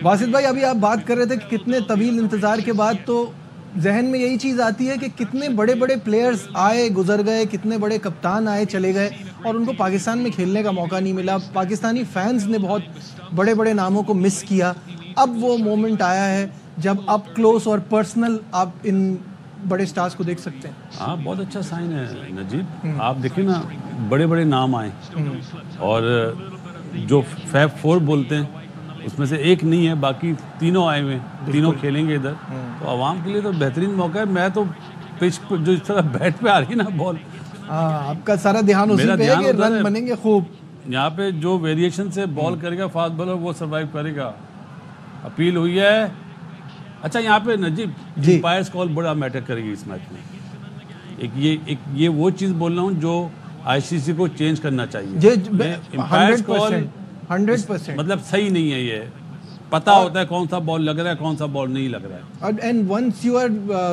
वासिद भाई, अभी आप बात कर रहे थे कि कितने तवील इंतज़ार के बाद, तो जहन में यही चीज़ आती है कि कितने बड़े बड़े प्लेयर्स आए गुजर गए, कितने बड़े कप्तान आए चले गए और उनको पाकिस्तान में खेलने का मौका नहीं मिला। पाकिस्तानी फैंस ने बहुत बड़े बड़े नामों को मिस किया। अब वो मोमेंट आया है जब अप क्लोज और पर्सनल आप इन बड़े स्टार्स को देख सकते हैं। हाँ, बहुत अच्छा साइन है नजीब। आप देखिए ना, बड़े बड़े नाम आए और जो फैब फोर बोलते हैं उसमें से एक नहीं है, बाकी तीनों आए हुए, तीनों खेलेंगे इधर। तो आवाम के लिए तो बेहतरीन मौका है। मैं तो पिच पर जो इस तरह बैट पे आ रही ना बॉल, आपका सारा ध्यान उसी पे है कि रन बनेंगे खूब। यहाँ पे जो वेरिएशन से बॉल करेगा फास्ट बॉलर वो सर्वाइव करेगा। अपील हुई है। अच्छा, यहाँ पे नजीब एम्पायर्स कॉल बड़ा मैटर करेगी इस मैच में। एक ये वो चीज़ बोल रहा हूँ जो आईसीसी को चेंज करना चाहिए। एम्पायर्स कॉल 100% मतलब सही नहीं है। ये पता होता है कौन सा बॉल लग रहा है, कौन सा बॉल नहीं लग रहा है। And once you are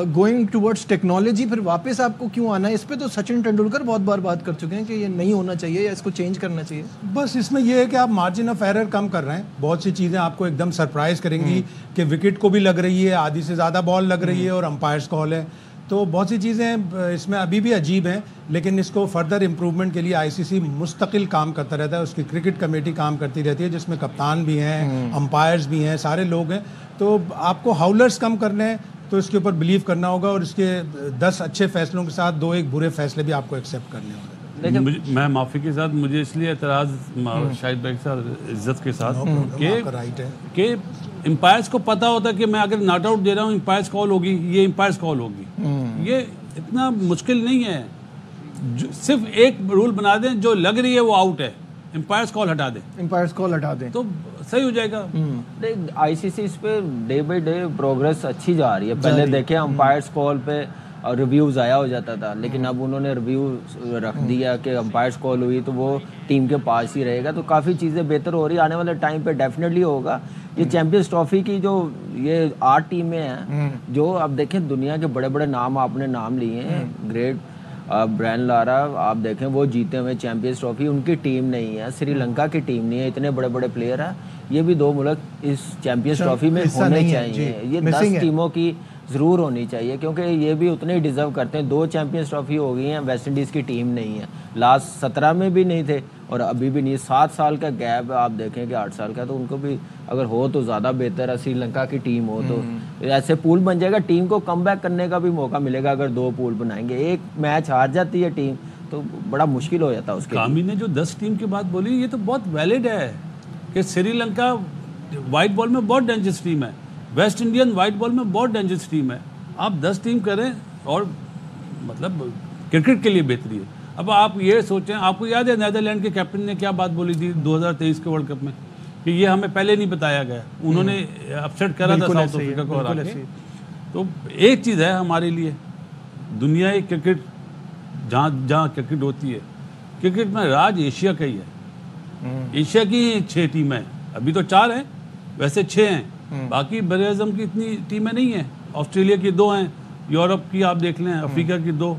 going towards technology, फिर वापस आपको क्यों आना है इस पे? तो सचिन तेंदुलकर बहुत बार बात कर चुके हैं कि ये नहीं होना चाहिए या इसको चेंज करना चाहिए। बस इसमें ये है कि आप मार्जिन ऑफ एरर कम कर रहे हैं। बहुत सी चीज़ें आपको एकदम सरप्राइज करेंगी कि विकेट को भी लग रही है, आधी से ज़्यादा बॉल लग रही है और अंपायर्स कॉल है। तो बहुत सी चीज़ें इसमें अभी भी अजीब हैं, लेकिन इसको फर्दर इम्प्रूवमेंट के लिए आईसीसी मुस्तकिल काम करता रहता है। उसकी क्रिकेट कमेटी काम करती रहती है जिसमें कप्तान भी हैं, अंपायर्स भी हैं, सारे लोग हैं। तो आपको हाउलर्स कम करने हैं तो इसके ऊपर बिलीव करना होगा और इसके 10 अच्छे फैसलों के साथ 2-1 बुरे फैसले भी आपको एक्सेप्ट करने होंगे। मैं माफ़ी के साथ, मुझे इसलिए एतराज़ शाहिद भाई के साथ, इज्जत के साथ, कि एम्पायर्स को पता होता कि मैं अगर नॉट आउट दे रहा हूँ एम्पायर्स कॉल होगी, ये एम्पायर्स कॉल होगी। ये इतना मुश्किल नहीं है। सिर्फ एक रूल बना दें, जो लग रही है वो आउट है, एम्पायर्स कॉल हटा दें तो सही हो जाएगा। आईसीसी इस पे डे बाय डे प्रोग्रेस अच्छी जा रही है। पहले देखे अंपायर्स कॉल पे और रिव्यू ज़ाया हो जाता था, लेकिन अब उन्होंने रिव्यू रख दिया कि अंपायर्स कॉल हुई तो वो टीम के पास ही रहेगा। तो काफ़ी चीज़ें बेहतर हो रही है। आने वाले टाइम पे डेफिनेटली होगा। ये चैंपियंस ट्रॉफी की जो ये 8 टीमें हैं, जो अब देखें दुनिया के बड़े बड़े नाम आपने नाम लिए हैं, ग्रेट ब्रायन लारा आप देखें वो जीते हुए चैंपियंस ट्रॉफी, उनकी टीम नहीं है, श्रीलंका की टीम नहीं है। इतने बड़े बड़े प्लेयर हैं। ये भी 2 मुल्क इस चैंपियंस ट्रॉफी में होने चाहिए। ये 10 टीमों की ज़रूर होनी चाहिए क्योंकि ये भी उतने ही डिज़र्व करते हैं। 2 चैंपियंस ट्रॉफी हो गई हैं, वेस्ट इंडीज़ की टीम नहीं है। लास्ट 17 में भी नहीं थे और अभी भी नहीं। 7 साल का गैप आप देखें कि 8 साल का, तो उनको भी अगर हो तो ज़्यादा बेहतर है। श्रीलंका की टीम हो तो ऐसे पूल बन जाएगा, टीम को कम बैक करने का भी मौका मिलेगा। अगर 2 पूल बनाएंगे, एक मैच हार जाती है टीम तो बड़ा मुश्किल हो जाता है उसके। कामी ने जो 10 टीम की बात बोली, ये तो बहुत वैलिड है कि श्रीलंका वाइट बॉल में बहुत डेंजरस टीम है, वेस्ट इंडियन वाइट बॉल में बहुत डेंजरस टीम है। आप 10 टीम करें और मतलब क्रिकेट के लिए बेहतरी है। अब आप ये सोचें, आपको याद है नीदरलैंड के कैप्टन ने क्या बात बोली थी 2023 के वर्ल्ड कप में कि ये हमें पहले नहीं बताया गया। उन्होंने अपसेट करा था साउथ अफ्रीका को हरा के। तो एक चीज़ है हमारे लिए, दुनिया की क्रिकेट जहाँ क्रिकेट होती है, क्रिकेट में राज एशिया का ही है। एशिया की 6 टीमें हैं, अभी तो 4 हैं, वैसे 6 हैं। बाकी बड़े आज़म की इतनी टीमें नहीं हैं। ऑस्ट्रेलिया की 2 हैं, यूरोप की आप देख लें, अफ्रीका की 2।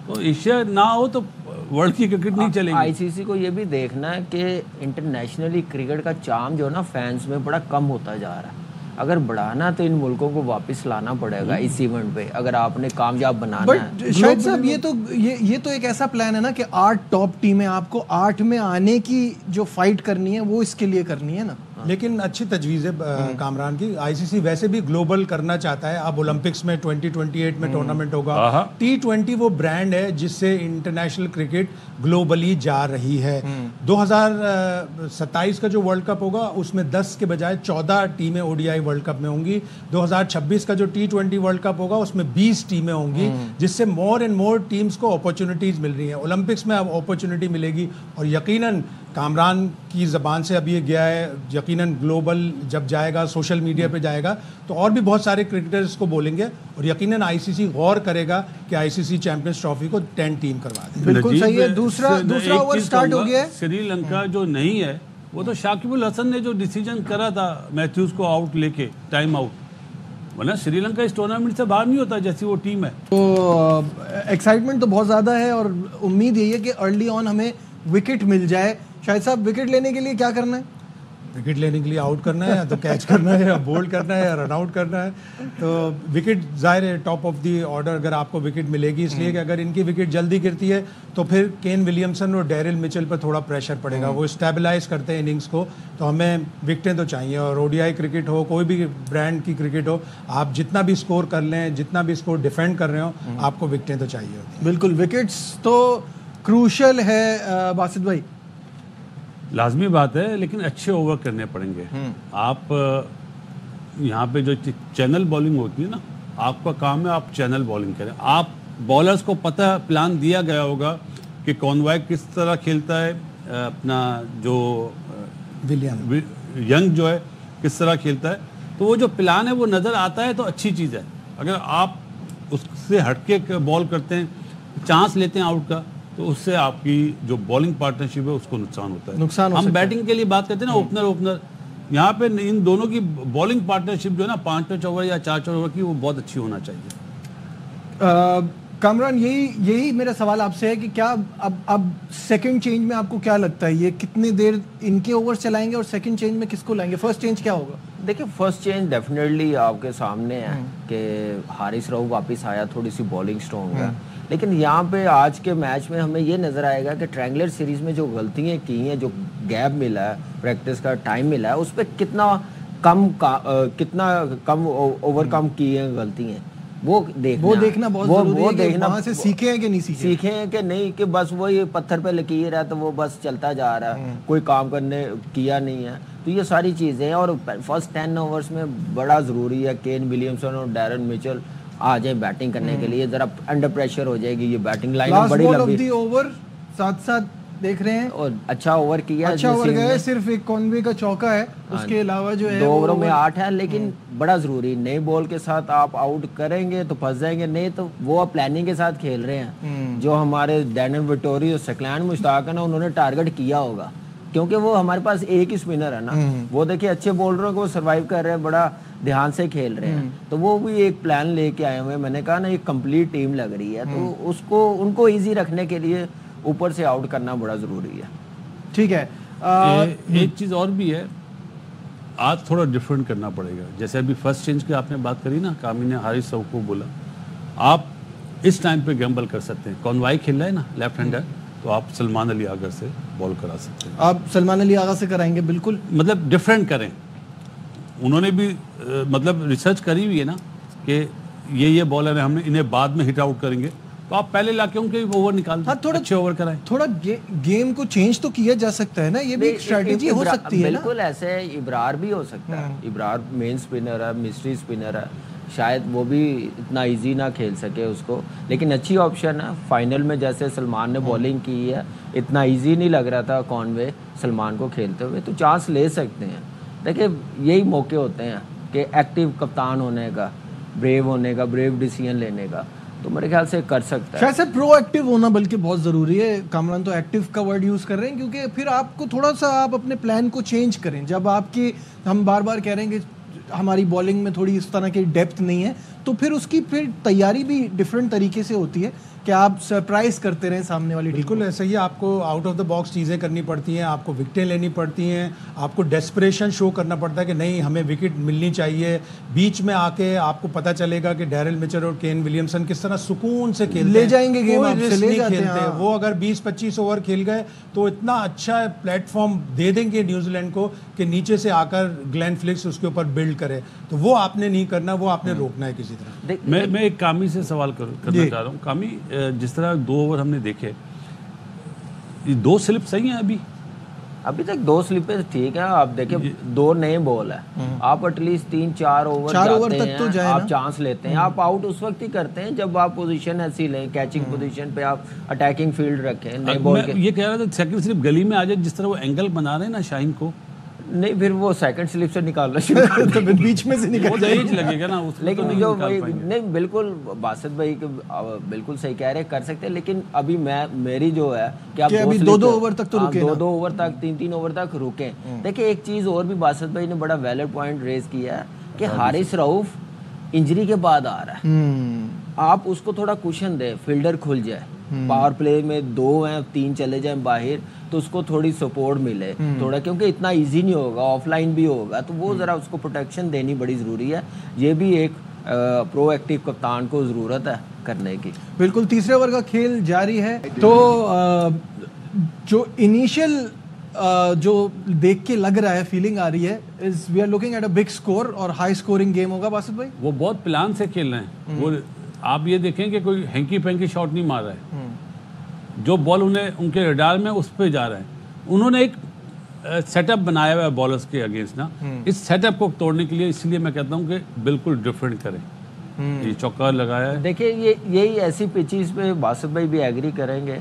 तो एशिया ना हो तो वर्ल्ड की क्रिकेट नहीं चलेगी। आईसीसी को ये भी देखना है कि इंटरनेशनली क्रिकेट का चार्म जो है ना फैंस में बड़ा कम होता जा रहा है। अगर बढ़ाना तो इन मुल्कों को वापस लाना पड़ेगा इस इवेंट पे, अगर आपने कामयाब बनाना है। शायद साहब ये तो एक ऐसा प्लान है ना कि 8 टॉप टीमें, आपको 8 में आने की जो फाइट करनी है वो इसके लिए करनी है ना। लेकिन अच्छी तजवीज़ है कामरान की। आईसीसी वैसे भी ग्लोबल करना चाहता है। अब ओलंपिक्स में 2028 में टूर्नामेंट होगा। T20 वो ब्रांड है जिससे इंटरनेशनल क्रिकेट ग्लोबली जा रही है। 2027 का जो वर्ल्ड कप होगा उसमें 10 के बजाय 14 टीमें ओडीआई वर्ल्ड कप में होंगी। 2026 का जो T20 वर्ल्ड कप होगा उसमें 20 टीमें होंगी, जिससे मोर एंड मोर टीम्स को अपॉर्चुनिटीज़ मिल रही हैं। ओलंपिक्स में अब अपॉर्चुनिटी मिलेगी और यकीनन कामरान की ज़बान से अब ये गया है, यकीनन ग्लोबल जब जाएगा, सोशल मीडिया पे जाएगा तो और भी बहुत सारे क्रिकेटर्स को बोलेंगे और यकीनन आईसीसी गौर करेगा कि आईसीसी चैंपियंस ट्रॉफी को 10 टीम करवा दे। बिल्कुल सही है। दूसरा ओवर स्टार्ट हो गया है। श्रीलंका जो नहीं है वो तो शाकिबुल हसन ने जो डिसीजन करा था मैथ्यूज को आउट लेके, टाइम आउट, वरना श्रीलंका इस टूर्नामेंट से बाहर नहीं होता जैसी वो टीम है। तो एक्साइटमेंट तो बहुत ज़्यादा है और उम्मीद यही है कि अर्ली ऑन हमें विकेट मिल जाए। शायद साहब, विकेट लेने के लिए क्या करना है? विकेट लेने के लिए आउट करना है, या तो कैच करना है, या बोल्ड करना है, या रन आउट करना है। तो विकेट जाहिर है टॉप ऑफ द ऑर्डर अगर आपको विकेट मिलेगी, इसलिए कि अगर इनकी विकेट जल्दी गिरती है तो फिर केन विलियमसन और डैरिल मिचेल पर थोड़ा प्रेशर पड़ेगा, वो स्टेबलाइज करते हैं इनिंग्स को, तो हमें विकेटें तो चाहिए। और ओडीआई क्रिकेट हो, कोई भी ब्रांड की क्रिकेट हो, आप जितना भी स्कोर कर लें, जितना भी स्कोर डिफेंड कर रहे हो, आपको विकेटें तो चाहिए होती हैं। बिल्कुल, विकेट्स तो क्रूशल है बासित भाई। लाजमी बात है, लेकिन अच्छे ओवर करने पड़ेंगे। आप यहाँ पे जो चैनल बॉलिंग होती है ना, आपका काम है आप चैनल बॉलिंग करें। आप बॉलर्स को पता प्लान दिया गया होगा कि कॉनवॉय किस तरह खेलता है, अपना जो यंग जो है किस तरह खेलता है, तो वो जो प्लान है वो नज़र आता है तो अच्छी चीज़ है। अगर आप उससे हटके बॉल करते हैं, चांस लेते हैं आउट का, तो उससे आपकी जो बॉलिंग पार्टनरशिप है उसको नुकसान होता है। हम बैटिंग के लिए बात करते हैं ना, ओपनर यहाँ पे इन दोनों की बॉलिंग पार्टनरशिप जो है ना 5-5 ओवर या 4-4 ओवर की, वो बहुत अच्छी होना चाहिए। कामरान, यही मेरा सवाल आपसे है कि क्या अब सेकंड चेंज में आपको क्या लगता है, ये कितनी देर इनके ओवर्स चलाएंगे और सेकंड चेंज में किसको लाएंगे? फर्स्ट चेंज क्या होगा? देखिए, फर्स्ट चेंज डेफिनेटली आपके सामने है कि हारिस रऊफ वापस आया, थोड़ी सी बॉलिंग स्ट्रॉन्ग है। लेकिन यहाँ पे आज के मैच में हमें ये नज़र आएगा कि ट्रायंगुलर सीरीज़ में जो गलतियाँ की हैं, जो गैप मिला है, प्रैक्टिस का टाइम मिला है, उस पर कितना कम ओवरकम की हैं गलतियाँ, वो देखना बहुत ज़रूरी है कि वहाँ से सीखे हैं कि नहीं सीखे हैं कि नहीं, कि बस वही पत्थर पे लकीर है तो वो बस चलता जा रहा है, कोई काम किया नहीं है। तो ये सारी चीज़ें हैं, और फर्स्ट 10 ओवर्स में बड़ा ज़रूरी है केन विलियमसन और डैरन मिचेल आ जाए बैटिंग करने के लिए। जरा अंडर प्रेशर हो जाएगी ये बैटिंग लाइन बड़ी लंबी। ओवर साथ देख रहे हैं, और अच्छा ओवर किया, अच्छा ओवर गया, सिर्फ एक कॉनवे का चौका है, उसके अलावा जो है 2 ओवरों में 8 है। लेकिन बड़ा जरूरी, नई बॉल के साथ आप आउट करेंगे तो फंस जाएंगे, नहीं तो वो आप प्लानिंग के साथ खेल रहे हैं। जो हमारे डैनियल विटोरी और सकलैन मुश्ताक है ना, उन्होंने टारगेट किया होगा, क्योंकि वो हमारे पास एक ही स्पिनर है ना, वो देखिए अच्छे बॉलरों को सर्वाइव कर रहे हैं, बड़ा ध्यान से खेल रहे हैं, तो वो भी एक प्लान लेके आए हुए। मैंने कहा ना, एक कंप्लीट टीम लग रही है, तो उनको इजी रखने के लिए ऊपर से आउट करना बड़ा जरूरी है। ठीक है। एक चीज़ और भी है, आज थोड़ा डिफरेंट करना पड़ेगा। जैसे अभी फर्स्ट चेंज की आपने बात करी ना, कामी ने हारिस रऊफ को बोला, आप इस टाइम पे गैम्बल कर सकते हैं। कॉनवाई खेल रहा है ना लेफ्ट हैंडर, तो आप सलमान अली आगा से बॉल करा सकते हैं। आप सलमान अली आगा से कराएंगे? बिल्कुल, मतलब डिफरेंट करें। उन्होंने भी मतलब रिसर्च करी हुई है ना कि ये बॉलर है, हमने इन्हें बाद में हिट आउट करेंगे, तो आप पहले लाके उनके ओवर निकाल दें। थोड़ा अच्छे ओवर कराएं। थोड़ा गेम को चेंज तो किया जा सकता है ना, ये भी एक स्ट्रेटेजी हो सकती है ना। बिल्कुल, ऐसे इब्रार भी हो सकता है। इब्रार मेन स्पिनर है, मिस्ट्री स्पिनर है, शायद वो भी इतना इजी ना खेल सके उसको, लेकिन अच्छी ऑप्शन है। फाइनल में जैसे सलमान ने बॉलिंग की है, इतना इजी नहीं लग रहा था कॉनवे सलमान को खेलते हुए, तो चांस ले सकते हैं। देखिए, यही मौके होते हैं कि एक्टिव कप्तान होने का, ब्रेव होने का, ब्रेव डिसीजन लेने का, तो मेरे ख्याल से कर सकता है। शायद से प्रोएक्टिव होना बल्कि बहुत ज़रूरी है। कामरान तो एक्टिव का वर्ड यूज़ कर रहे हैं, क्योंकि फिर आपको थोड़ा सा आप अपने प्लान को चेंज करें। जब आपकी, हम बार बार कह रहे हैं कि हमारी बॉलिंग में थोड़ी इस तरह की डेप्थ नहीं है, तो फिर उसकी फिर तैयारी भी डिफरेंट तरीके से होती है कि आप सरप्राइज करते रहें सामने वाली टीम। बिल्कुल ऐसा ही, आपको आउट ऑफ द बॉक्स चीज़ें करनी पड़ती हैं, आपको विकेटें लेनी पड़ती हैं, आपको डेस्परेशन शो करना पड़ता है कि नहीं, हमें विकेट मिलनी चाहिए। बीच में आके आपको पता चलेगा कि डैरिल मिचेल और केन विलियमसन किस तरह सुकून से खेलते ले जाएंगे गेम, आपसे ले जाते हैं। वो अगर 20-25 ओवर खेल गए तो इतना अच्छा प्लेटफॉर्म दे देंगे न्यूजीलैंड को कि नीचे से आकर ग्लेन फिलिप्स उसके ऊपर बिल्ड करे। तो वो आपने नहीं करना, वो आपने रोकना है किसी तरह। मैं एक कामी से सवाल करना चाह रहा हूँ। कामी, जिस तरह 2 ओवर हमने देखे, ये 2 स्लिप सही हैं अभी तक 2 स्लिपें ठीक है। आप देखिए, 2 नए बॉल है, आप एटलीस्ट 3-4 ओवर जाते हैं, तो आप चांस लेते हैं। आप आउट उस वक्त ही करते हैं जब आप पोजीशन ऐसी लें, कैचिंग पोजीशन पे आप अटैकिंग फील्ड रखें। नए बॉल के ये कह रहा था सेकंड स्लिप गली में आ जाए, जिस तरह वो एंगल बना रहे हैं ना शाहीन को, नहीं, फिर वो सेकंड स्लिप से निकालना शुरू कर तो बीच में से निकाल लगेगा ना, लेकिन जो नहीं, बिल्कुल बासित भाई बिल्कुल सही कह रहे, कर सकते हैं। लेकिन अभी मेरी जो है कि आप 2 ओवर तक तो रुके, 2 ओवर तक, 3 ओवर तक रुके। देखिए, एक चीज और भी बासित भाई ने बड़ा वैलिड पॉइंट रेज किया है कि हारिस रऊफ इंजरी के बाद आ रहा है, आप उसको थोड़ा कुशन दे, फील्डर खुल जाए, पावर प्ले में 2 हैं 3 चले जाएं बाहर तो उसको थोड़ी सपोर्ट मिले थोड़ा, क्योंकि इतना इजी नहीं होगा, ऑफलाइन भी होगा, तो वो ज़रा उसको प्रोटेक्शन देनी बड़ी ज़रूरी है। ये भी एक प्रोएक्टिव कप्तान को ज़रूरत है करने की। बिल्कुल, तीसरे ओवर का खेल जारी है। तो जो इनिशियल जो देख के लग रहा है, फीलिंग आ रही है, is we are looking at a big score और हाई स्कोरिंग गेम होगा बासित भाई। वो बहुत प्लान से खेल रहे हैं। वो आप ये देखें कि कोई हैंकी पैंकी शॉट नहीं मार रहा है। जो बॉल उन्हें उनके रडार में उस पर जा रहा है। उन्होंने एक सेटअप बनाया हुआ है बॉलर्स के अगेंस्ट ना, इस सेटअप को तोड़ने के लिए, इसलिए मैं कहता हूँ कि बिल्कुल डिफरेंट करें। ये चौका लगाया है। देखिए यही ऐसी पिचेस पे बासित भाई भी एग्री करेंगे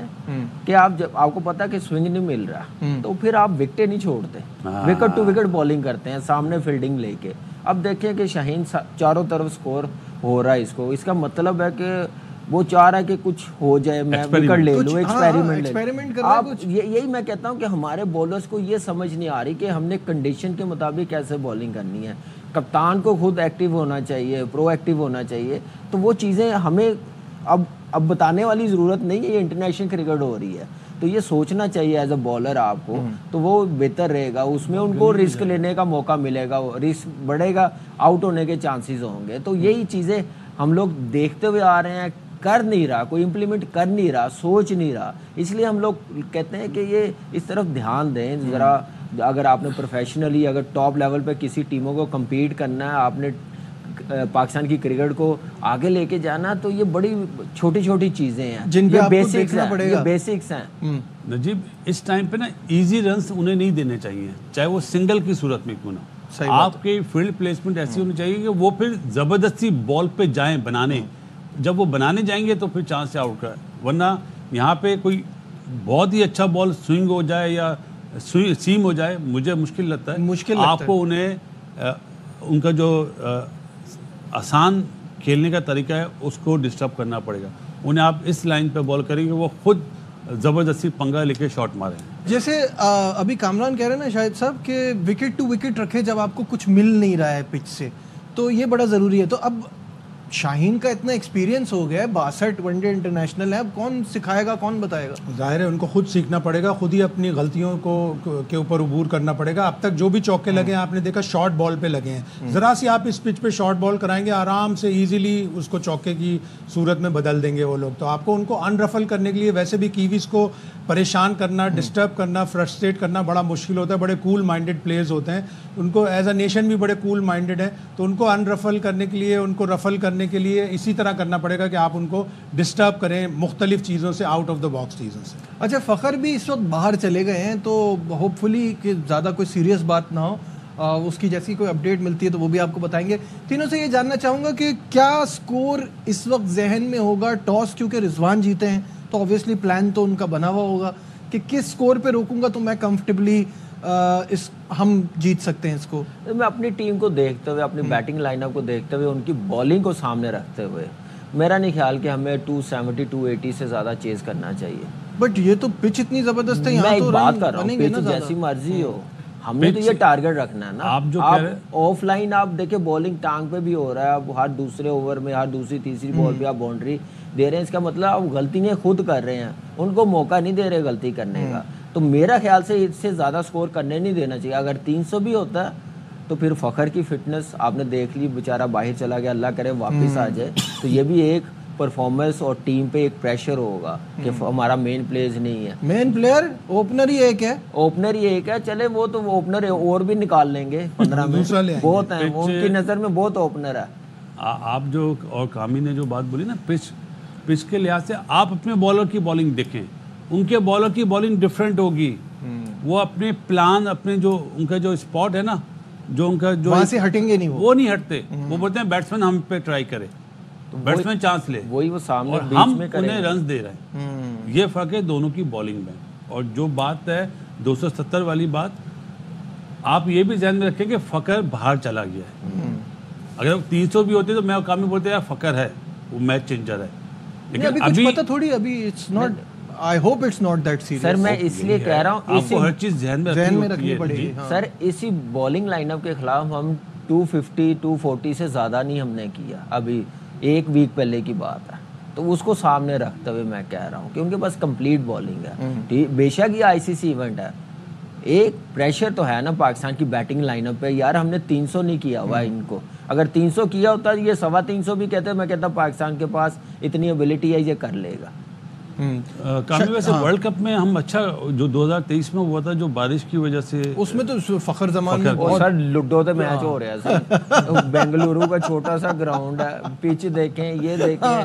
कि आप जब आपको पता कि स्विंग नहीं मिल रहा तो फिर आप विकेट नहीं छोड़ते, विकेट टू विकेट बॉलिंग करते हैं सामने फील्डिंग लेके। अब देखें कि शाहीन चारों तरफ स्कोर हो रहा है इसको, इसका मतलब है कि वो चाह रहा है कि कुछ हो जाए, मैं विकेट ले लूँ, एक्सपेरिमेंट कर आप यही मैं कहता हूँ कि हमारे बॉलर्स को ये समझ नहीं आ रही कि हमने कंडीशन के मुताबिक कैसे बॉलिंग करनी है। कप्तान को खुद एक्टिव होना चाहिए, प्रोएक्टिव होना चाहिए। तो वो चीज़ें हमें अब बताने वाली ज़रूरत नहीं है, ये इंटरनेशनल क्रिकेट हो रही है, तो ये सोचना चाहिए एज अ बॉलर आपको, तो वो बेहतर रहेगा। उसमें उनको रिस्क लेने का मौका मिलेगा, रिस्क बढ़ेगा, आउट होने के चांसेस होंगे। तो यही चीज़ें हम लोग देखते हुए आ रहे हैं, कर नहीं रहा कोई, इम्प्लीमेंट कर नहीं रहा, सोच नहीं रहा। इसलिए हम लोग कहते हैं कि ये इस तरफ ध्यान दें ज़रा। अगर आपने प्रोफेशनली अगर टॉप लेवल पे किसी टीमों को compete करना है, आपने पाकिस्तान की क्रिकेट को आगे लेके जाना, तो ये बड़ी छोटी छोटी चीज़ें हैं, जिन पे आपको देखना ये पड़ेगा। बेसिक्स हैं। नजीब, इस टाइम पे ना इजी रन्स उन्हें नहीं देने चाहिए, चाहे वो सिंगल की सूरत में क्यों ना। आपके फील्ड प्लेसमेंट ऐसी होनी चाहिए कि वो फिर ज़बरदस्ती बॉल पे जाएं बनाने। जब वो बनाने जाएंगे तो फिर चांस से आउट का, वरना यहाँ पे कोई बहुत ही अच्छा बॉल स्विंग हो जाए या सीम हो जाए, मुझे मुश्किल लगता है। आपको उन्हें उनका जो आसान खेलने का तरीका है उसको डिस्टर्ब करना पड़ेगा। उन्हें आप इस लाइन पे बॉल करेंगे, वो खुद ज़बरदस्ती पंगा लेके शॉट मारे। जैसे अभी कामरान कह रहे हैं ना शायद साहब कि विकेट टू विकेट रखे जब आपको कुछ मिल नहीं रहा है पिच से, तो ये बड़ा ज़रूरी है। तो अब शाहीन का इतना एक्सपीरियंस हो गया है, 62 वनडे इंटरनेशनल है, अब कौन सिखाएगा, कौन बताएगा? जाहिर है उनको खुद सीखना पड़ेगा, खुद ही अपनी गलतियों के ऊपर उबूर करना पड़ेगा। अब तक जो भी चौके लगे हैं आपने देखा शॉर्ट बॉल पे लगे हैं, ज़रा सी आप इस पिच पे शॉर्ट बॉल कराएंगे, आराम से इजीली उसको चौके की सूरत में बदल देंगे वो लोग। तो आपको उनको अनरफल करने के लिए, वैसे भी कीवीज को परेशान करना, डिस्टर्ब करना, फ्रस्ट्रेट करना बड़ा मुश्किल होता है। बड़े कूल माइंडेड प्लेयर्स होते हैं, उनको एज अ नेशन भी बड़े कूल माइंडेड है, तो उनको अनरफल करने के लिए, उनको रफल करने के लिए इसी तरह करना पड़ेगा कि आप उनको डिस्टर्ब करें मुख्तलिफ चीज़ों से, आउट ऑफ द बॉक्स चीज़ों से। अच्छा, फ़खर भी इस वक्त बाहर चले गए हैं, तो होपफुली कि ज़्यादा कोई सीरियस बात ना हो, उसकी जैसी कोई अपडेट मिलती है तो वो भी आपको बताएंगे। तीनों से ये जानना चाहूँगा कि क्या स्कोर इस वक्त जहन में होगा? टॉस क्योंकि रिजवान जीते हैं तो ऑब्वियसली प्लान तो उनका बना हुआ होगा कि किस स्कोर पे रोकूंगा तो मैं कंफर्टेबली हम जीत सकते हैं इसको। मैं अपनी टीम को देखते हुए, अपनी बैटिंग लाइनअप को देखते हुए, उनकी बॉलिंग को सामने रखते हुए, मेरा नहीं ख्याल कि हमें 270 280 से ज़्यादा चेज करना चाहिए। बट ये तो पिच इतनी ज़बरदस्त है, यहाँ तो बात कर रहा हूँ, पिच जैसी मर्जी हो, हमने तो ये टारगेट रखना है ना। आप ऑफलाइन आप देखिए बॉलिंग टांग पे भी हो रहा है, आप हर दूसरे ओवर में, हर दूसरी तीसरी बॉल पे आप बाउंड्री दे रहे हैं, इसका मतलब आप गलतियाँ खुद कर रहे हैं, उनको मौका नहीं दे रहे गलती करने का। तो मेरा ख्याल से इससे ज़्यादा स्कोर करने नहीं देना चाहिए। अगर 300 भी होता है तो फिर फ़खर की फिटनेस आपने देख ली, बेचारा बाहर चला गया, अल्लाह करे वापस आ जाए, तो ये भी एक परफॉर्मेंस और टीम पे एक प्रेशर होगा कि हमारा मेन प्लेयर नहीं है। मेन प्लेयर ओपनर ही एक है, ओपनर ही एक है, चले वो तो ओपनर है, और भी निकाल लेंगे 15 में, बहुत हैं उनकी नज़र में, बहुत ओपनर है। आप जो और कामी ने जो बात बोली ना, पिच के लिहाज से आप अपने बॉलर की बॉलिंग देखें, उनके बॉलर की बॉलिंग डिफरेंट होगी। वो अपने प्लान, अपने जो उनका जो स्पॉट है ना, जो उनका जो वहाँ से हटेंगे नहीं, वो नहीं हटते। वो बोलते हैं बैट्समैन हम पे ट्राई करे, तो बैट्समैन चांस ले, वही वो सामने और हम उन्हें रन दे रहे हैं। ये फर्क है दोनों की बॉलिंग में। और जो बात है 270 वाली बात, आप ये भी ध्यान में रखें कि फ़खर बाहर चला गया है। अगर 300 भी होते तो मैं कामी बोलते यार फ़खर है, वो मैच चेंजर है, लेकिन अभी कुछ पता थोड़ी, अभी it's not, I hope it's not that serious. Sir मैं इसलिए कह रहा हूँ, आपको हर चीज ध्यान में रखनी पड़ेगी। सर इसी बॉलिंग लाइनअप के खिलाफ हम 250 240 से ज़्यादा नहीं हमने किया, अभी एक वीक पहले की बात है। तो उसको सामने रखते हुए मैं कह रहा हूँ कि उनके पास कंप्लीट बॉलिंग है। बेशक ये आईसीसी इवेंट है, एक प्रेशर तो है ना पाकिस्तान की बैटिंग लाइनअप पे। यार हमने 300 नहीं किया हुआ इनको, अगर 300 किया होता ये 325 भी कहते, मैं कहता पाकिस्तान के पास इतनी एबिलिटी है, ये कर लेगा। काफी वैसे वर्ल्ड कप में हम अच्छा, जो 2023 में हुआ था जो बारिश की वजह से, उसमें तो फखर जमान में और सर लुडो तो मैच हो रहा है सर। बेंगलुरु का छोटा सा ग्राउंड है, पिच देखें, ये देखें।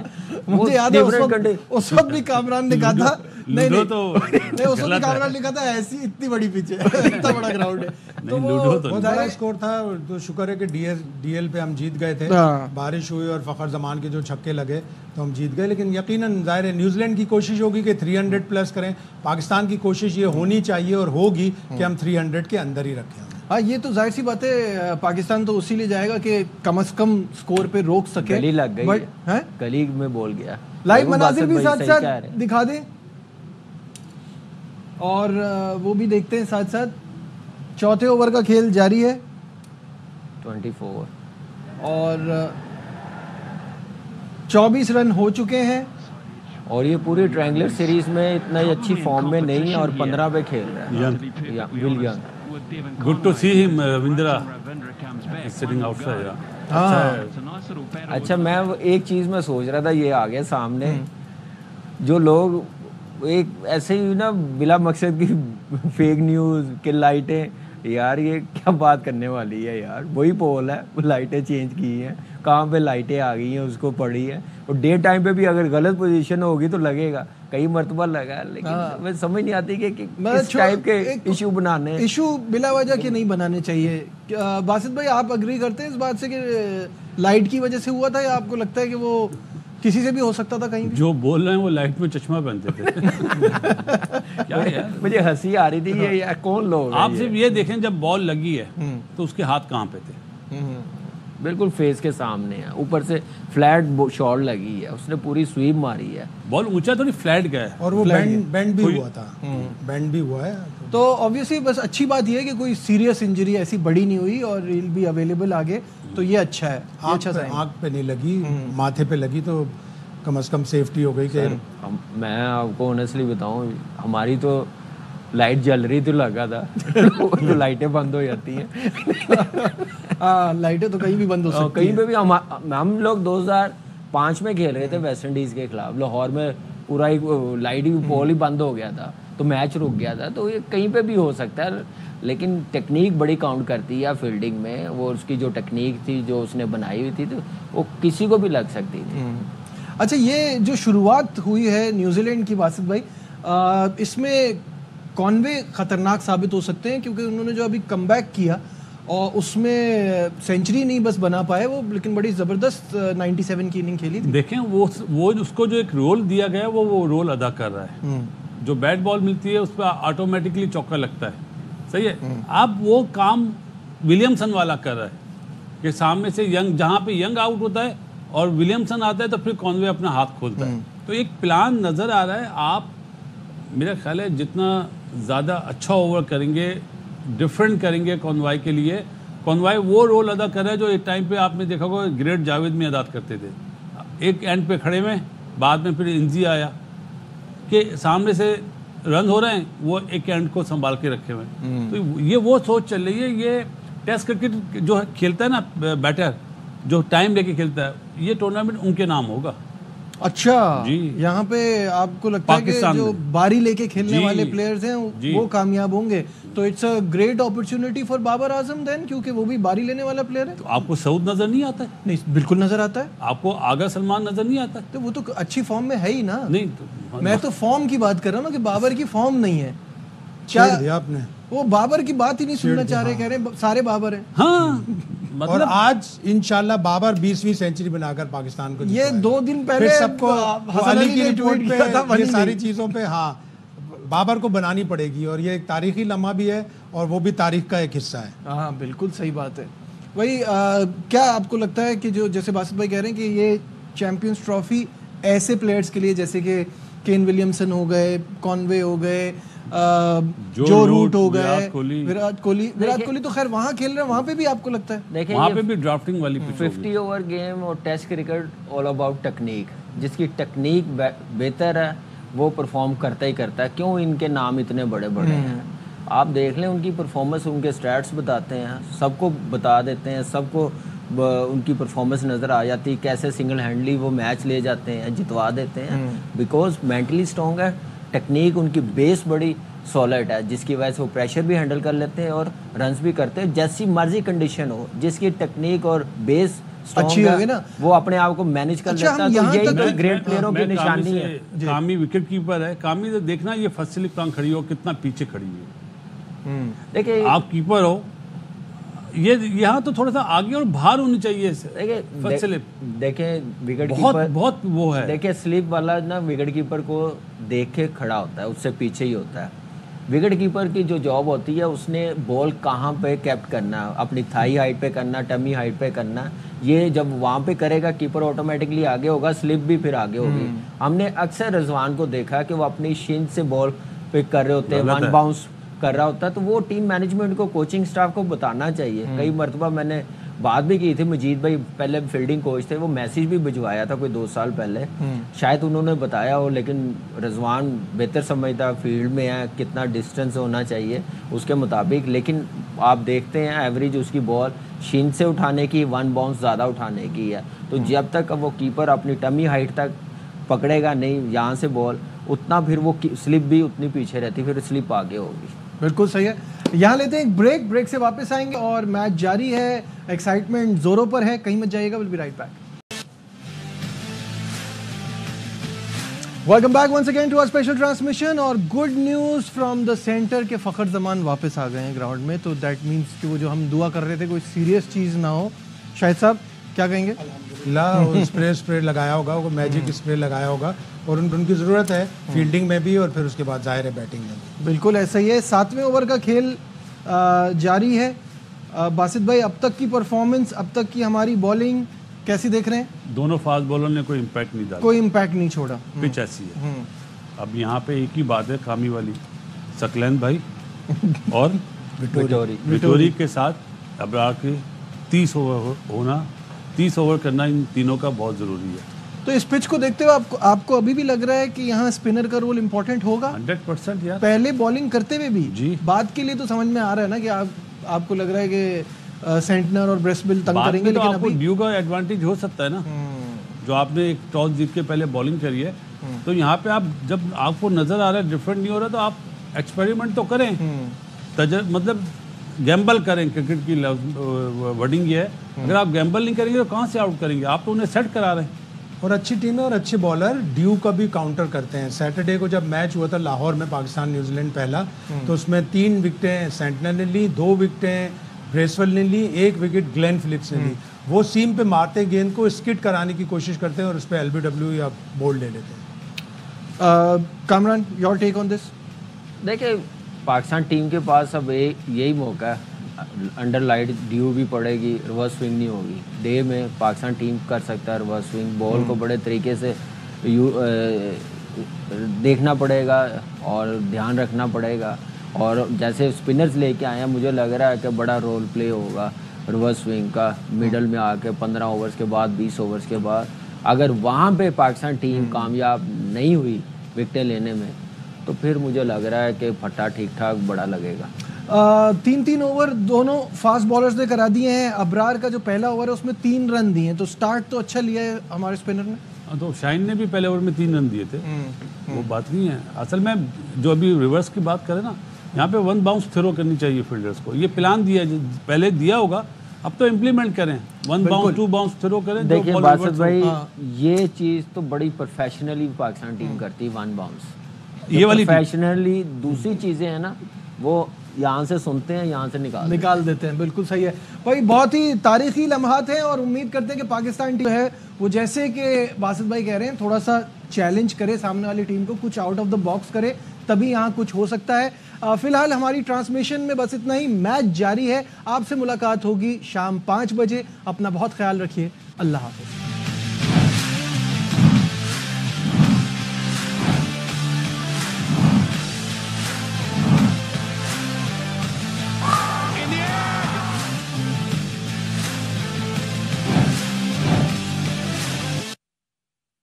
मुझे याद है उस वक्त भी कामरान ने कहा था, नहीं लूडो तो उस वक्त कामरान ने कहा था ऐसी इतनी बड़ी पिच है, इतना बड़ा ग्राउंड है। तो लूडो तो बहुत बड़ा स्कोर था, तो शुक्र है कि डीएल पे हम जीत गए थे। बारिश हुई और फखर जमान के जो छक्के लगे तो हम जीत गए। लेकिन यकीनन जाहिर है न्यूजीलैंड की कोशिश होगी कि 300 प्लस करें, पाकिस्तान की कोशिश ये होनी चाहिए और होगी कि हम 300 के अंदर ही रखें। हाँ, ये तो जाहिर सी बात है, पाकिस्तान तो उसी लिए जाएगा कि कम से कम स्कोर पे रोक सके। गली लग गई है, गली में बोल गया। लाइव मनाजिर भी साथ साथ दिखा दें और वो भी देखते हैं साथ साथ। चौथे ओवर का खेल जारी है 24 और 24 रन हो चुके हैं और ये पूरी ट्रायंगुलर सीरीज में इतना अच्छी फॉर्म में नहीं है और 15 पे खेल रहा है Will Young. Good to see him Ravindra sitting outside. अच्छा, मैं एक चीज़ में सोच रहा था, ये आ गया सामने जो लोग एक ऐसे ही ना बिला मकसद की फेक न्यूज़ के लाइटें, यार ये क्या बात करने वाली है यार। वही पोल है, लाइटें चेंज की हैं, कहाँ पे लाइटें आ गई हैं उसको पड़ी है, और डे टाइम पे भी अगर गलत पोजीशन होगी तो लगेगा, कई मरतबा लगा है। लेकिन मैं समझ नहीं आती कि किस टाइप के इशू बनाने, इशू बिला वजह के नहीं बनाने चाहिए। बासित भाई, आप अग्री करते हैं इस बात से कि लाइट की वजह से हुआ था, या आपको लगता है कि वो किसी से भी हो सकता था कहीं भी? जो बोल रहे हैं वो लाइट में चश्मा पहनते थे। क्या यार, मुझे हंसी आ रही थी, ये यार कौन लोग। आप सिर्फ ये देखें जब बॉल लगी है तो उसके हाथ कहाँ पे थे? बिल्कुल फेस के सामने है, ऊपर से फ्लैट शॉट लगी है, उसने पूरी स्वीप मारी है। बॉल ऊंचा थोड़ी फ्लैट गया है और वो बैंड भी हुआ था, बैंड भी हुआ है। तो ऑब्वियसली बस अच्छी बात ये है कि कोई सीरियस इंजरी ऐसी बड़ी नहीं हुई और विल बी अवेलेबल आगे, तो ये अच्छा है। आँख पे नहीं लगी, माथे पे लगी, तो कम से कम सेफ्टी हो गई। मैं आपको ऑनेस्टली बताऊं, हमारी तो लाइट जल रही थी, लगा था तो लाइटें बंद हो जाती हैं। लाइटें तो कहीं भी बंद हो सकती हैं। कहीं पे भी हम लोग 2005 में खेल रहे थे वेस्ट इंडीज के खिलाफ लाहौर में, पूरा एक लाइट ही पोल ही बंद हो गया था, तो मैच रुक गया था। तो ये कहीं पे भी हो सकता है, लेकिन टेक्निक बड़ी काउंट करती है फील्डिंग में। वो उसकी जो टेक्निक थी जो उसने बनाई हुई थी, तो वो किसी को भी लग सकती थी। अच्छा, ये जो शुरुआत हुई है न्यूजीलैंड की, बासित भाई, इसमें कॉनवे खतरनाक साबित हो सकते हैं, क्योंकि उन्होंने जो अभी कमबैक किया और उसमें सेंचुरी नहीं बस बना पाए वो, लेकिन बड़ी ज़बरदस्त 97 की इनिंग खेली थी। देखें वो उसको जो एक रोल दिया गया वो रोल अदा कर रहा है। जो बैट बॉल मिलती है उस पर ऑटोमेटिकली चौका लगता है, सही है। अब वो काम विलियमसन वाला कर रहा है कि सामने से यंग, जहाँ पे यंग आउट होता है और विलियमसन आता है तो फिर कॉनवे अपना हाथ खोलता है। तो एक प्लान नज़र आ रहा है। आप, मेरा ख्याल है जितना ज़्यादा अच्छा ओवर करेंगे, डिफरेंट करेंगे कॉनवाई के लिए, कॉनवाई वो रोल अदा कर रहा है जो एक टाइम पे आपने देखा होगा ग्रेट जावेद में अदा करते थे। एक एंड पे खड़े में, बाद में फिर इंजी आया कि सामने से रन हो रहे हैं, वो एक एंड को संभाल के रखे हुए। तो ये वो सोच चल रही है। ये टेस्ट क्रिकेट जो खेलता है ना बैटर, जो टाइम लेके खेलता है, ये टूर्नामेंट उनके नाम होगा। अच्छा जी, यहाँ पे आपको लगता है कि जो बारी लेके खेलने वाले प्लेयर्स हैं वो कामयाब होंगे, तो it's a great opportunity for Babar Azam then, क्योंकि वो भी बारी लेने वाला प्लेयर है। तो आपको सऊद नजर नहीं आता है? नहीं, बिल्कुल नजर आता है। आपको आगा सलमान नजर नहीं आता है? तो वो तो अच्छी फॉर्म में है ही ना। नहीं तो मैं तो फॉर्म की बात कर रहा हूँ ना, कि बाबर की फॉर्म नहीं है। क्या आपने वो बाबर की बात ही नहीं सुनना चाह रहे, कह रहे सारे बाबर हैं। हाँ, मतलब और आज इंशाल्लाह बाबर 20वीं सेंचुरी बनाकर पाकिस्तान को, ये 2 दिन पहले सबको अली की रिपोर्ट पे, ये सारी चीज़ों पे, हाँ, बाबर को बनानी पड़ेगी और ये एक तारीखी लम्हा भी है और वो भी तारीख का एक हिस्सा है। हाँ, बिल्कुल सही बात है। वही क्या आपको लगता है कि जो, जैसे बासित भाई कह रहे हैं कि ये चैंपियंस ट्रॉफी ऐसे प्लेयर्स के लिए, जैसे कि केन विलियमसन हो गए, कॉनवे हो गए, जो रूट हो गए, विराट कोहली तो खैर वहाँ खेल रहे हैं, वहाँ पे भी आपको लगता है? देखिए वहाँ पे भी ड्राफ्टिंग वाली 50 ओवर गेम और test cricket all about technique. जिसकी टेक्निक बेहतर है वो परफॉर्म करता ही करता है। क्यों इनके नाम इतने बड़े बड़े हैं, आप देख लें उनकी परफॉर्मेंस, उनके स्टैट्स बताते हैं, सबको बता देते हैं, सबको उनकी परफॉर्मेंस नज़र आ जाती है, कैसे सिंगल हैंडली वो मैच ले जाते हैं, जितवा देते हैं, बिकॉज मेंटली स्ट्रॉन्ग है, टेक्निक उनकी बेस बड़ी सॉलिड है, जिसकी वजह से वो प्रेशर भी हैंडल कर लेते हैं और रन्स भी करते हैं। जैसी मर्जी कंडीशन हो, जिसकी टेक्निक और बेस अच्छी होगी ना, वो अपने आप को मैनेज कर लेता है। तो यही तो ग्रेट प्लेयरों की निशानी है। कामी विकेट कीपर है, कामी तो देखना ये फर्स्ट स्लिप कहाँ खड़ी हो, कितना पीछे खड़ी है। देखिए आप कीपर हो, ये यहाँ तो थोड़ा सा आगे और बाहर होनी चाहिए। देखिए विकेट बहुत कीपर बहुत वो है। देखिए स्लिप वाला ना विकेट कीपर को देख के खड़ा होता है, उससे पीछे ही होता है। विकेट कीपर की जो जॉब होती है, उसने बॉल कहाँ पे कैप्ट करना, अपनी थाई हाइट पे करना, टमी हाइट पे करना, ये जब वहाँ पे करेगा कीपर ऑटोमेटिकली आगे होगा, स्लिप भी फिर आगे होगी। हमने अक्सर रिजवान को देखा कि वो अपनी शिन से बॉल पिक कर रहे होते हैं, वन बाउंस कर रहा होता है, तो वो टीम मैनेजमेंट को, कोचिंग स्टाफ को बताना चाहिए। कई मरतबा मैंने बात भी की थी, मजीद भाई पहले फील्डिंग कोच थे, वो मैसेज भी भिजवाया था कोई 2 साल पहले, शायद उन्होंने बताया हो, लेकिन रिजवान बेहतर समझता, फील्ड में है, कितना डिस्टेंस होना चाहिए उसके मुताबिक। लेकिन आप देखते हैं एवरेज उसकी बॉल शिन से उठाने की, वन बाउंस ज़्यादा उठाने की है। तो जब तक वो कीपर अपनी टमी हाइट तक पकड़ेगा नहीं यहाँ से बॉल, उतना फिर वो स्लिप भी उतनी पीछे रहती, फिर स्लिप आगे होगी। बिल्कुल सही है। यहाँ लेते हैं एक ब्रेक से वापस आएंगे और मैच जारी है, एक्साइटमेंट जोरों पर है, कहीं मत जाइएगा, will be right back. Welcome back once again to our special transmission. और good news from the centre के फ़खर जमान वापस आ गए हैं ग्राउंड में, तो दैट मीन्स कि वो जो हम दुआ कर रहे थे कोई सीरियस चीज़ ना हो। शाहिद साहब क्या कहेंगे? स्प्रे लगाया होगा, वो मैजिक स्प्रे लगाया होगा, और उनकी ज़रूरत है फील्डिंग में भी, और फिर उसके बाद जाहिर है बैटिंग में। बिल्कुल ऐसा ही है। 7वें ओवर का खेल जारी है। बासित भाई, अब तक की परफॉर्मेंस, अब तक की हमारी बॉलिंग कैसी देख रहे हैं? दोनों फास्ट बॉलर ने कोई इम्पैक्ट नहीं डाला, कोई इम्पैक्ट नहीं छोड़ा। पिच ऐसी है। अब यहाँ पे एक ही बात है, कामी वाली, सकलैन भाई और विटोरी के साथ अबरार के 30 ओवर होना, 30 ओवर करना इन तीनों का बहुत ज़रूरी है। तो इस पिच को देखते हुए आपको अभी भी लग रहा है कि यहाँ स्पिनर का रोल इम्पोर्टेंट होगा? 100% यार। पहले बॉलिंग करते हुए भी जी, बात के लिए तो समझ में आ रहा है ना कि आपको लग रहा है कि सेंटनर और ब्रेस्टबिल तंग करेंगे, तो लेकिन आपको ड्यू का एडवांटेज हो सकता है ना, जो आपने एक टॉस जीत के पहले बॉलिंग करी है, तो यहाँ पे आप जब आपको नजर आ रहा है डिफरेंट नहीं हो रहा, तो आप एक्सपेरिमेंट तो करें, मतलब गैम्बल करें। क्रिकेट की वर्डिंग ये है, अगर आप गैम्बल नहीं करेंगे तो कहाँ से आउट करेंगे? आप तो उन्हें सेट करा रहे हैं। और अच्छी टीम है और अच्छे बॉलर ड्यू का भी काउंटर करते हैं। सैटरडे को जब मैच हुआ था लाहौर में, पाकिस्तान न्यूजीलैंड पहला, तो उसमें 3 विकेटें सेंटनर ने ली, 2 विकेटें ब्रेसवेल ने ली, 1 विकेट ग्लेन फिलिप्स ने ली। वो सीम पे मारते गेंद को स्किड कराने की कोशिश करते हैं और उस पर LBW या बोल्ड ले लेते हैं। Kamran, your take on this? देखिए पाकिस्तान टीम के पास अब यही मौका है, अंडर लाइट ड्यू भी पड़ेगी, रिवर्स स्विंग नहीं होगी, डे में पाकिस्तान टीम कर सकता है रिवर्स स्विंग। बॉल को बड़े तरीके से देखना पड़ेगा और ध्यान रखना पड़ेगा, और जैसे स्पिनर्स लेके आए हैं, मुझे लग रहा है कि बड़ा रोल प्ले होगा रिवर्स स्विंग का, मिडल में आके 15 ओवर्स के बाद, 20 ओवर्स के बाद। अगर वहाँ पे पाकिस्तान टीम कामयाब नहीं हुई विकेटें लेने में, तो फिर मुझे लग रहा है कि फट्टा ठीक ठाक बड़ा लगेगा। 3-3 ओवर दोनों फास्ट बॉलर्स ने करा दिए हैं। अबरार का जो पहला ओवर है उसमें 3 रन दिए हैं, तो स्टार्ट तो अच्छा लिया है हमारे स्पिनर ने। तो शाइन ने भी पहले ओवर में 3 रन दिए थे, वो बात नहीं है। असल में जो अभी रिवर्स की बात करें ना, यहाँ पे 1 बाउंस थ्रो करनी चाहिए फील्डर्स को। ये प्लान दिया, पहले दिया होगा, अब तो इम्प्लीमेंट करें, 1 बाउंस 2 बाउंस थ्रो करें। देखिए बासित भाई, ये चीज़ तो बड़ी प्रोफेशनली पाकिस्तान टीम करती है, 1 बाउंस ये वाली प्रोफेशनली। दूसरी चीज़ें हैं ना, वो यहाँ से सुनते हैं, यहाँ से निकाल देते हैं। बिल्कुल सही है भाई, बहुत ही तारीखी लम्हात हैं, और उम्मीद करते हैं कि पाकिस्तान टीम है वो, जैसे कि बासित भाई कह रहे हैं, थोड़ा सा चैलेंज करे सामने वाली टीम को, कुछ आउट ऑफ द बॉक्स करे, तभी यहाँ कुछ हो सकता है। फिलहाल हमारी ट्रांसमिशन में बस इतना ही। मैच जारी है, आपसे मुलाकात होगी शाम 5 बजे। अपना बहुत ख्याल रखिए, अल्लाह हाफ़िज़।